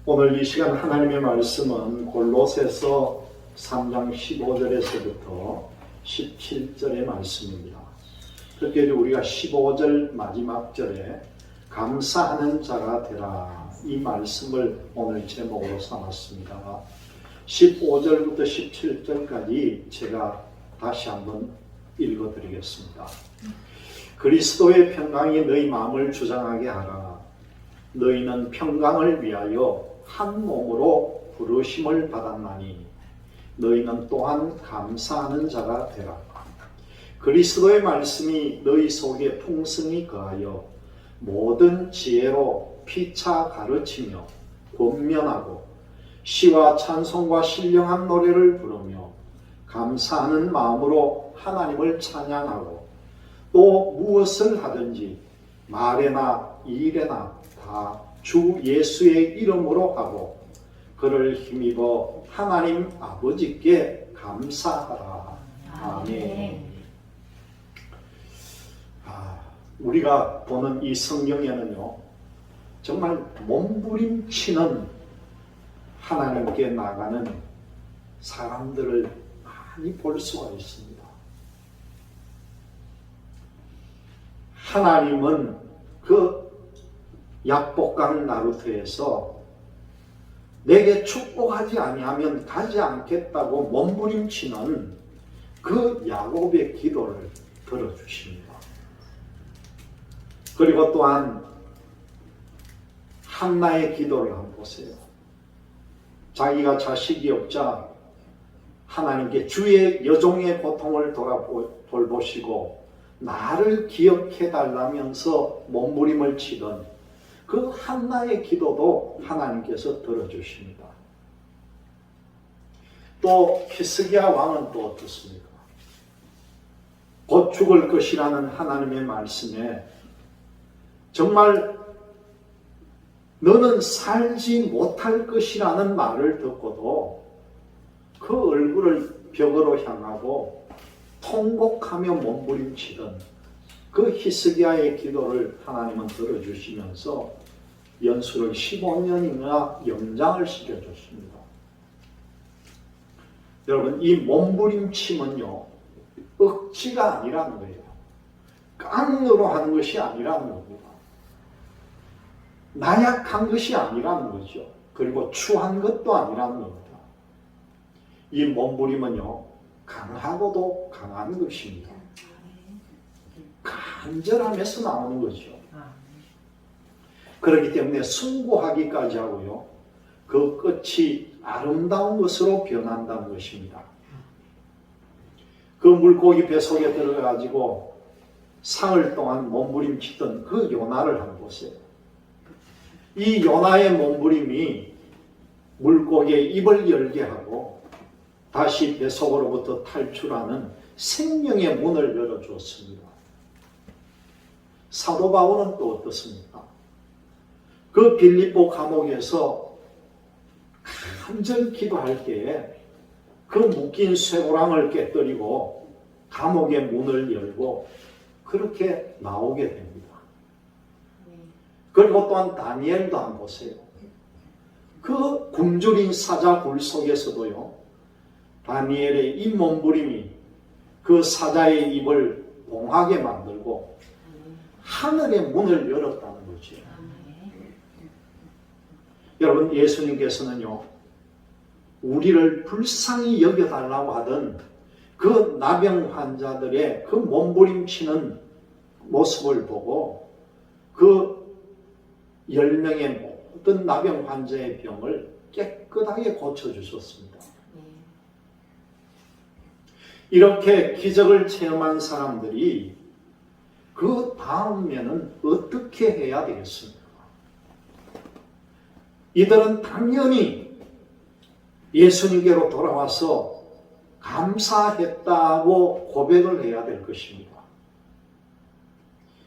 오늘 이 시간 하나님의 말씀은 골로새서 3장 15절에서부터 17절의 말씀입니다. 특별히 우리가 15절 마지막 절에 감사하는 자가 되라, 이 말씀을 오늘 제목으로 삼았습니다. 15절부터 17절까지 제가 다시 한번 읽어드리겠습니다. 그리스도의 평강이 너희 마음을 주장하게 하라. 너희는 평강을 위하여 한 몸으로 부르심을 받았나니 너희는 또한 감사하는 자가 되라. 그리스도의 말씀이 너희 속에 풍성히 거하여 모든 지혜로 피차 가르치며 권면하고 시와 찬송과 신령한 노래를 부르며 감사하는 마음으로 하나님을 찬양하고 또 무엇을 하든지 말에나 일에나 다 주 예수의 이름으로 하고 그를 힘입어 하나님 아버지께 감사하라. 아멘. 우리가 보는 이 성경에는요, 정말 몸부림치는 하나님께 나가는 사람들을 많이 볼 수가 있습니다. 하나님은 그 약복강 나루터에서 내게 축복하지 아니하면 가지 않겠다고 몸부림치는 그 야곱의 기도를 들어주십니다. 그리고 또한 한나의 기도를 한번 보세요. 자기가 자식이 없자 하나님께 주의 여종의 고통을 돌보시고 나를 기억해 달라면서 몸부림을 치던 그 한나의 기도도 하나님께서 들어주십니다. 또 히스기야 왕은 또 어떻습니까? 곧 죽을 것이라는 하나님의 말씀에 정말 너는 살지 못할 것이라는 말을 듣고도 그 얼굴을 벽으로 향하고 통곡하며 몸부림치던 그 히스기야의 기도를 하나님은 들어주시면서 연수를 15년이나 연장을 시켜줬습니다. 여러분, 이 몸부림침은요, 억지가 아니라는 거예요. 깡으로 하는 것이 아니라는 겁니다. 나약한 것이 아니라는 거죠. 그리고 추한 것도 아니라는 겁니다. 이 몸부림은요, 강하고도 강한 것입니다. 간절함에서 나오는 거죠. 그렇기 때문에 숭고하기까지 하고요, 그 끝이 아름다운 것으로 변한다는 것입니다. 그 물고기 뱃속에 들어가가지고 사흘 동안 몸부림치던 그 요나를 한번 보세요. 이 요나의 몸부림이 물고기의 입을 열게 하고 다시 뱃속으로부터 탈출하는 생명의 문을 열어주었습니다. 사도 바울은 또 어떻습니까? 그 빌립보 감옥에서 간절히 기도할 때에 그 묶인 쇠고랑을 깨뜨리고 감옥의 문을 열고 그렇게 나오게 됩니다. 그리고 또한 다니엘도 한번 보세요. 그 굶주린 사자 굴 속에서도요, 다니엘의 이 몸부림이 그 사자의 입을 봉하게 만들고 하늘의 문을 열었다는 거죠. 여러분, 예수님께서는요, 우리를 불쌍히 여겨달라고 하던 그 나병 환자들의 그 몸부림치는 모습을 보고 그 10명의 모든 나병 환자의 병을 깨끗하게 고쳐주셨습니다. 이렇게 기적을 체험한 사람들이 그 다음에는 어떻게 해야 되겠습니까? 이들은 당연히 예수님께로 돌아와서 감사했다고 고백을 해야 될 것입니다.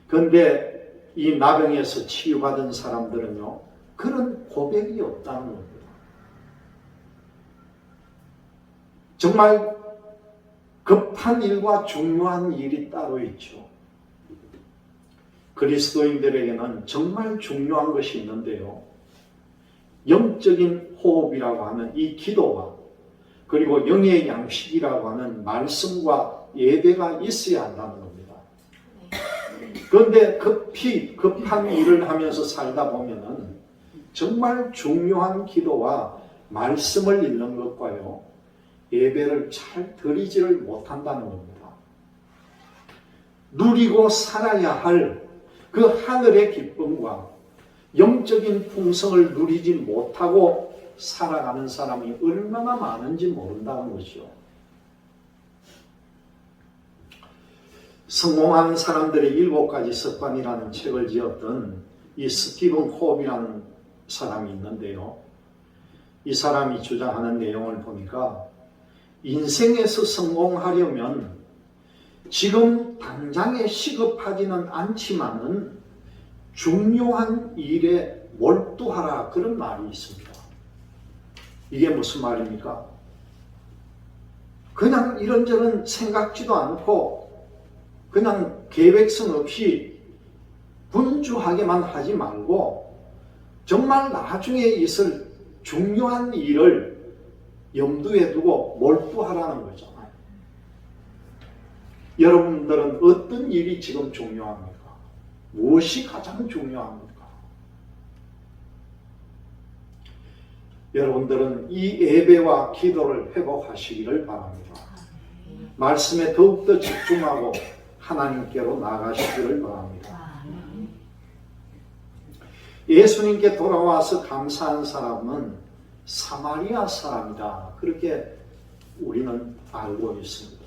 그런데 이 나병에서 치유받은 사람들은요, 그런 고백이 없다는 겁니다. 정말 급한 일과 중요한 일이 따로 있죠. 그리스도인들에게는 정말 중요한 것이 있는데요, 영적인 호흡이라고 하는 이 기도와 그리고 영의 양식이라고 하는 말씀과 예배가 있어야 한다는 겁니다. 그런데 급한 일을 하면서 살다 보면은 정말 중요한 기도와 말씀을 읽는 것과요, 예배를 잘 드리지를 못한다는 겁니다. 누리고 살아야 할 그 하늘의 기쁨과 영적인 풍성을 누리지 못하고 살아가는 사람이 얼마나 많은지 모른다는 것이죠. 성공한 사람들의 7가지 습관이라는 책을 지었던 이 스티븐 홉이라는 사람이 있는데요. 이 사람이 주장하는 내용을 보니까 인생에서 성공하려면 지금 당장에 시급하지는 않지만은 중요한 일에 몰두하라, 그런 말이 있습니다. 이게 무슨 말입니까? 그냥 이런저런 생각지도 않고 그냥 계획성 없이 분주하게만 하지 말고 정말 나중에 있을 중요한 일을 염두에 두고 몰두하라는 거죠. 여러분들은 어떤 일이 지금 중요합니까? 무엇이 가장 중요합니까? 여러분들은 이 예배와 기도를 회복하시기를 바랍니다. 말씀에 더욱더 집중하고 하나님께로 나아가시기를 바랍니다. 예수님께 돌아와서 감사한 사람은 사마리아 사람이다, 그렇게 우리는 알고 있습니다.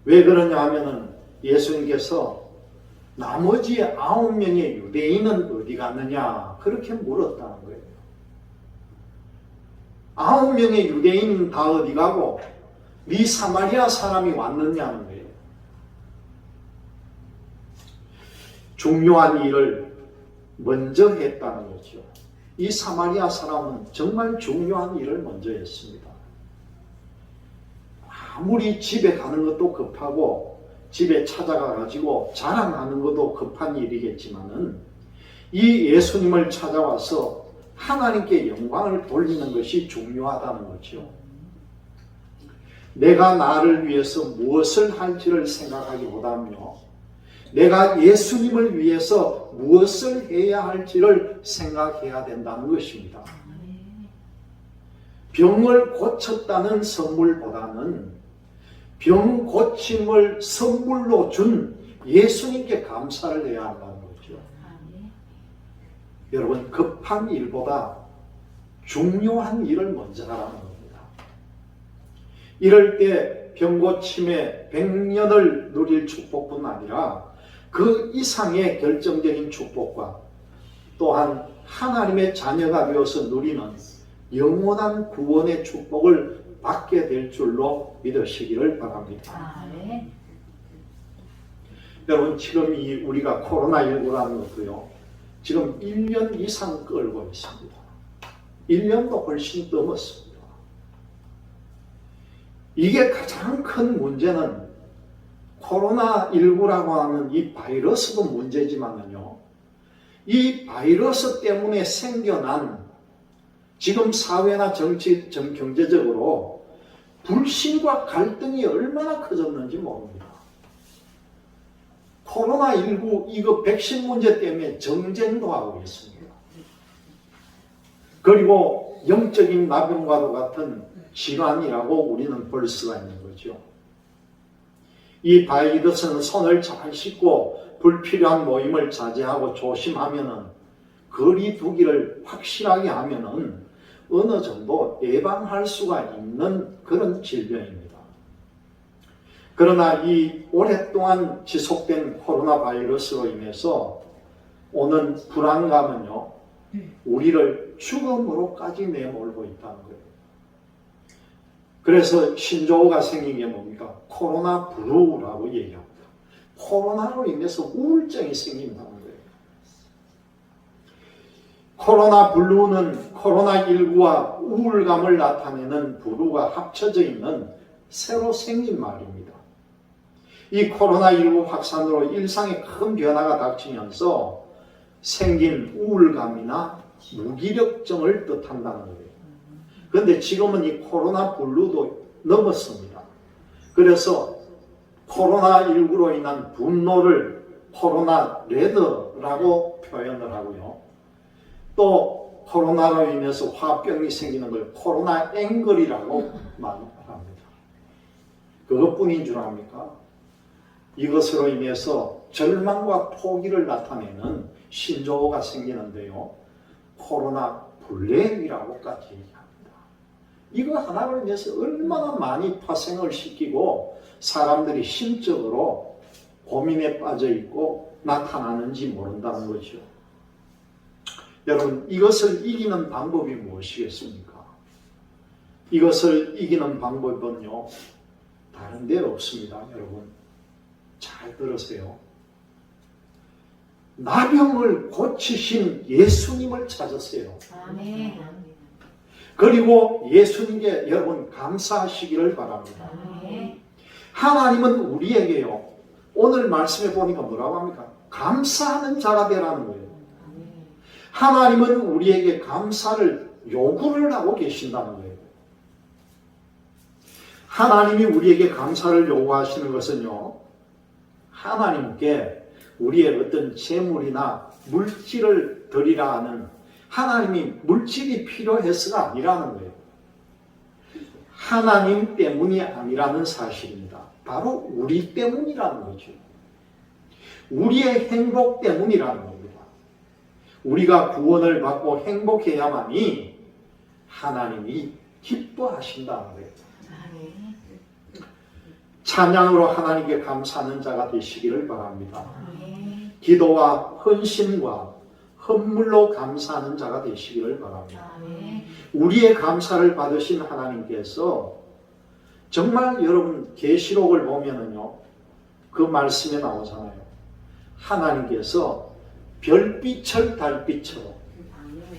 왜 그러냐 하면은 예수님께서 나머지 9명의 유대인은 어디 갔느냐, 그렇게 물었다는 거예요. 9명의 유대인은 다 어디 가고 네 사마리아 사람이 왔느냐는 거예요. 중요한 일을 먼저 했다는 거죠. 이 사마리아 사람은 정말 중요한 일을 먼저 했습니다. 아무리 집에 가는 것도 급하고 집에 찾아가 가지고 자랑하는 것도 급한 일이겠지만은 이 예수님을 찾아와서 하나님께 영광을 돌리는 것이 중요하다는 거죠. 내가 나를 위해서 무엇을 할지를 생각하기보다는요, 내가 예수님을 위해서 무엇을 해야 할지를 생각해야 된다는 것입니다. 병을 고쳤다는 선물보다는 병 고침을 선물로 준 예수님께 감사를 해야 한다는 거죠. 여러분, 급한 일보다 중요한 일을 먼저 하라는 겁니다. 이럴 때 병 고침에 100년을 누릴 축복뿐 아니라 그 이상의 결정적인 축복과 또한 하나님의 자녀가 되어서 누리는 영원한 구원의 축복을 받게 될 줄로 믿으시기를 바랍니다. 여러분, 지금 우리가 코로나19라는 것도요, 지금 1년 이상 끌고 있습니다. 1년도 훨씬 넘었습니다. 이게 가장 큰 문제는 코로나19라고 하는 이 바이러스도 문제지만요, 이 바이러스 때문에 생겨난 지금 사회나 경제적으로 불신과 갈등이 얼마나 커졌는지 모릅니다. 코로나19 이거 백신 문제 때문에 정쟁도 하고 있습니다. 그리고 영적인 나병과도 같은 질환이라고 우리는 볼 수가 있는 거죠. 이 바이러스는 손을 잘 씻고 불필요한 모임을 자제하고 조심하면은, 거리 두기를 확실하게 하면은 어느 정도 예방할 수가 있는 그런 질병입니다. 그러나 이 오랫동안 지속된 코로나 바이러스로 인해서 오는 불안감은요, 우리를 죽음으로까지 내몰고 있다는 거예요. 그래서 신조어가 생긴 게 뭡니까? 코로나 블루라고 얘기합니다. 코로나로 인해서 우울증이 생긴다는 거예요. 코로나 블루는 코로나19와 우울감을 나타내는 블루가 합쳐져 있는 새로 생긴 말입니다. 이 코로나19 확산으로 일상에 큰 변화가 닥치면서 생긴 우울감이나 무기력증을 뜻한다는 거예요. 그런데 지금은 이 코로나 블루도 넘었습니다. 그래서 코로나19로 인한 분노를 코로나 레드라고 표현을 하고요. 또 코로나로 인해서 화병이 생기는 걸 코로나 앵글이라고 말합니다. 그것뿐인 줄 압니까? 이것으로 인해서 절망과 포기를 나타내는 신조어가 생기는데요. 코로나 블랙이라고까지 얘기합니다. 이거 하나를 위해서 얼마나 많이 파생을 시키고 사람들이 심적으로 고민에 빠져 있고 나타나는지 모른다는 거죠. 여러분, 이것을 이기는 방법이 무엇이겠습니까? 이것을 이기는 방법은요, 다른 데 없습니다. 여러분, 잘 들으세요. 나병을 고치신 예수님을 찾으세요. 아멘. 그리고 예수님께 여러분 감사하시기를 바랍니다. 아멘. 하나님은 우리에게요, 오늘 말씀해 보니까 뭐라고 합니까? 감사하는 자가 되라는 거예요. 하나님은 우리에게 감사를 요구를 하고 계신다는 거예요. 하나님이 우리에게 감사를 요구하시는 것은요, 하나님께 우리의 어떤 재물이나 물질을 드리라 하는, 하나님이 물질이 필요해서가 아니라는 거예요. 하나님 때문이 아니라는 사실입니다. 바로 우리 때문이라는 거죠. 우리의 행복 때문이라는 겁니다. 우리가 구원을 받고 행복해야만이 하나님이 기뻐하신다는 거예요. 찬양으로 하나님께 감사하는 자가 되시기를 바랍니다. 기도와 헌신과 헌물로 감사하는 자가 되시기를 바랍니다. 우리의 감사를 받으신 하나님께서 정말 여러분 계시록을 보면은요, 그 말씀에 나오잖아요. 하나님께서 별빛을 달빛으로,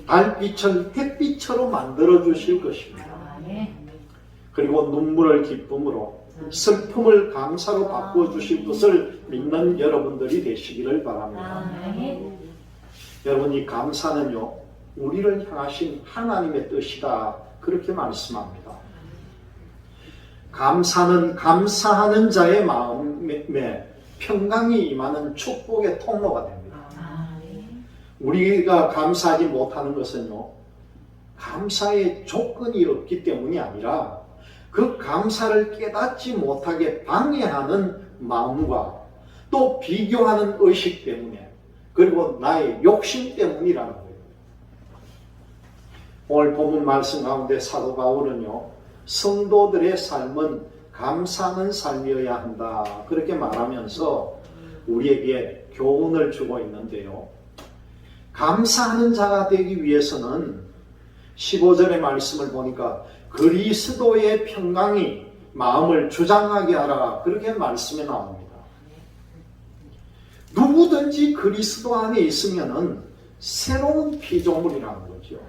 달빛을 햇빛으로 만들어 주실 것입니다. 그리고 눈물을 기쁨으로, 슬픔을 감사로 바꾸어 주실 것을 믿는 여러분들이 되시기를 바랍니다. 여러분, 이 감사는요, 우리를 향하신 하나님의 뜻이다, 그렇게 말씀합니다. 감사는 감사하는 자의 마음에 평강이 임하는 축복의 통로가 됩니다. 우리가 감사하지 못하는 것은요, 감사의 조건이 없기 때문이 아니라 그 감사를 깨닫지 못하게 방해하는 마음과 또 비교하는 의식 때문에, 그리고 나의 욕심 때문이라는 거예요. 오늘 본문 말씀 가운데 사도 바울은요, 성도들의 삶은 감사하는 삶이어야 한다, 그렇게 말하면서 우리에게 교훈을 주고 있는데요. 감사하는 자가 되기 위해서는 15절의 말씀을 보니까 그리스도의 평강이 마음을 주장하게 하라, 그렇게 말씀에 나옵니다. 누구든지 그리스도 안에 있으면은 새로운 피조물이라는 거죠.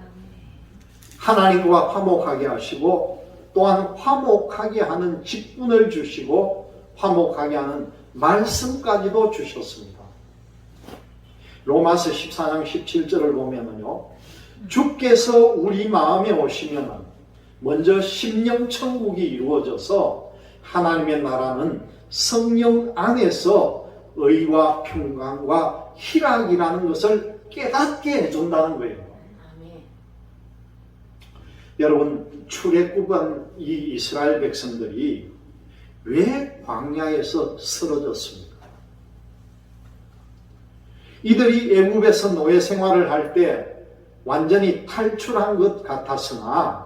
하나님과 화목하게 하시고 또한 화목하게 하는 직분을 주시고 화목하게 하는 말씀까지도 주셨습니다. 로마서 14장 17절을 보면은요, 주께서 우리 마음에 오시면은 먼저 심령천국이 이루어져서 하나님의 나라는 성령 안에서 의와 평강과 희락이라는 것을 깨닫게 해준다는 거예요. 여러분, 출애굽한 이 이스라엘 백성들이 왜 광야에서 쓰러졌습니까? 이들이 애굽에서 노예 생활을 할 때 완전히 탈출한 것 같았으나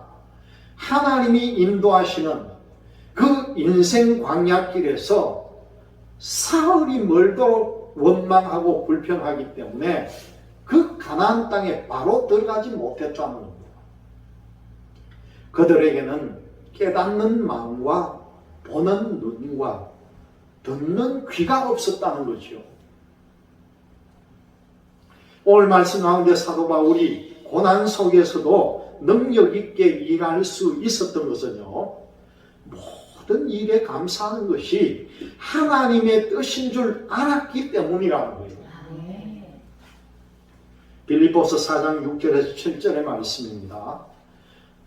하나님이 인도하시는 그 인생 광야길에서 사흘이 멀도록 원망하고 불평하기 때문에 그 가나안 땅에 바로 들어가지 못했다는 겁니다. 그들에게는 깨닫는 마음과 보는 눈과 듣는 귀가 없었다는 거죠. 오늘 말씀 가운데 사도 바울이 고난 속에서도 능력 있게 일할 수 있었던 것은요, 모든 일에 감사하는 것이 하나님의 뜻인 줄 알았기 때문이라는 거예요. 빌립보서 4장 6절에서 7절의 말씀입니다.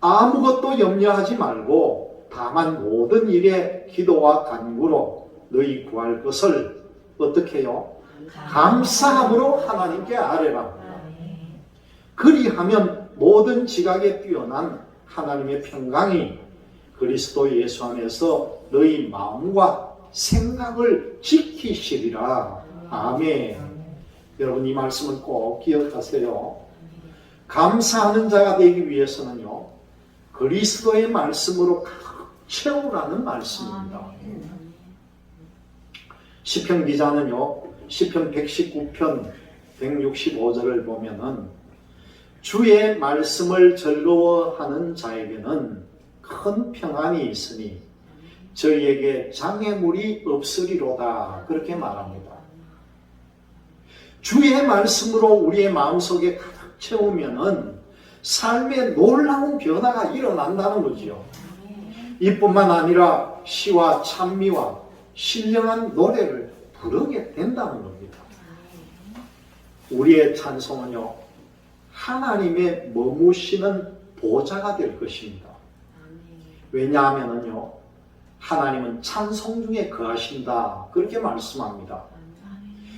아무것도 염려하지 말고 다만 모든 일에 기도와 간구로 너희 구할 것을 어떻게 해요? 감사함으로 하나님께 아뢰라. 그리하면 모든 지각에 뛰어난 하나님의 평강이 그리스도 예수 안에서 너희 마음과 생각을 지키시리라. 아멘. 여러분 이 말씀은 꼭 기억하세요. 감사하는 자가 되기 위해서는요, 그리스도의 말씀으로 가득 채우라는 말씀입니다. 시편 기자는요, 시편 119편 165절을 보면은 주의 말씀을 즐거워하는 자에게는 큰 평안이 있으니 저희에게 장애물이 없으리로다. 그렇게 말합니다. 주의 말씀으로 우리의 마음속에 가득 채우면은 삶의 놀라운 변화가 일어난다는 거지요. 이뿐만 아니라 시와 찬미와 신령한 노래를 부르게 된다는 겁니다. 우리의 찬송은요, 하나님의 머무시는 보좌가 될 것입니다. 왜냐하면요, 하나님은 찬송 중에 거하신다. 그렇게 말씀합니다.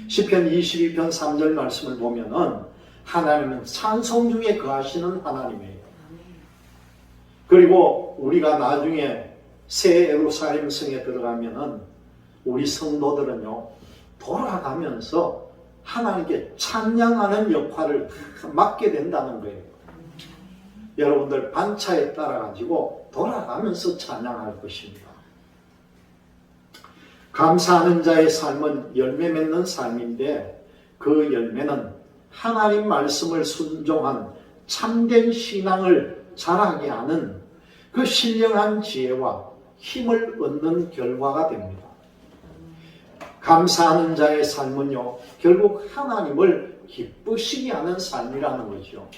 시편 22편 3절 말씀을 보면은 하나님은 찬송 중에 거하시는 하나님이에요. 그리고 우리가 나중에 새 예루살렘 성에 들어가면은 우리 성도들은요, 돌아가면서 하나님께 찬양하는 역할을 맡게 된다는 거예요. 여러분들 반차에 따라가지고 돌아가면서 찬양할 것입니다. 감사하는 자의 삶은 열매 맺는 삶인데 그 열매는 하나님 말씀을 순종한 참된 신앙을 자라게 하는 그 신령한 지혜와 힘을 얻는 결과가 됩니다. 감사하는 자의 삶은요, 결국 하나님을 기쁘시게 하는 삶이라는 거죠.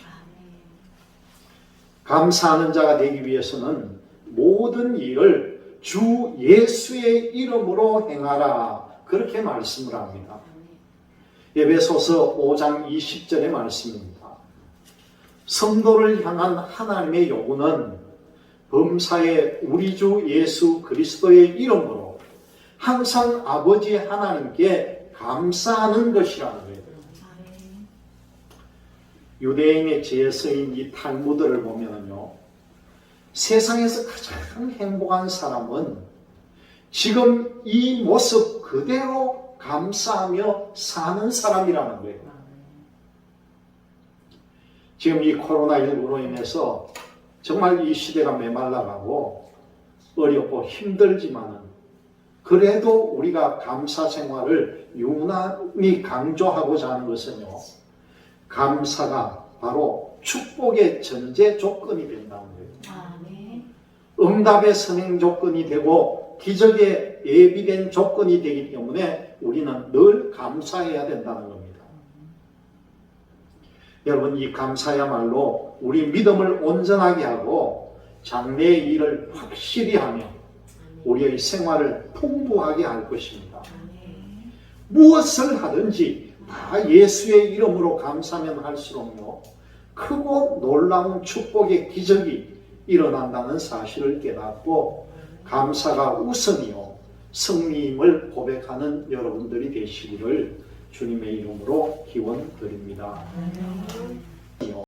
감사하는 자가 되기 위해서는 모든 일을 주 예수의 이름으로 행하라. 그렇게 말씀을 합니다. 에베소서 5장 20절의 말씀입니다. 성도를 향한 하나님의 요구는 범사에 우리 주 예수 그리스도의 이름으로 항상 아버지 하나님께 감사하는 것이라는 거예요. 유대인의 제서인 이 탈무드를 보면요, 세상에서 가장 행복한 사람은 지금 이 모습 그대로 감사하며 사는 사람이라는 거예요. 지금 이 코로나19로 인해서 정말 이 시대가 메말라가고 어렵고 힘들지만은 그래도 우리가 감사 생활을 유난히 강조하고자 하는 것은요, 감사가 바로 축복의 전제 조건이 된다는 거예요. 응답의 선행 조건이 되고 기적의 예비된 조건이 되기 때문에 우리는 늘 감사해야 된다는 겁니다. 여러분, 이 감사야말로 우리 믿음을 온전하게 하고 장래의 일을 확실히 하며 우리의 생활을 풍부하게 할 것입니다. 무엇을 하든지 다 예수의 이름으로 감사하면 할수록요, 크고 놀라운 축복의 기적이 일어난다는 사실을 깨닫고 감사가 우선이요 승리임을 고백하는 여러분들이 되시기를 주님의 이름으로 기원드립니다.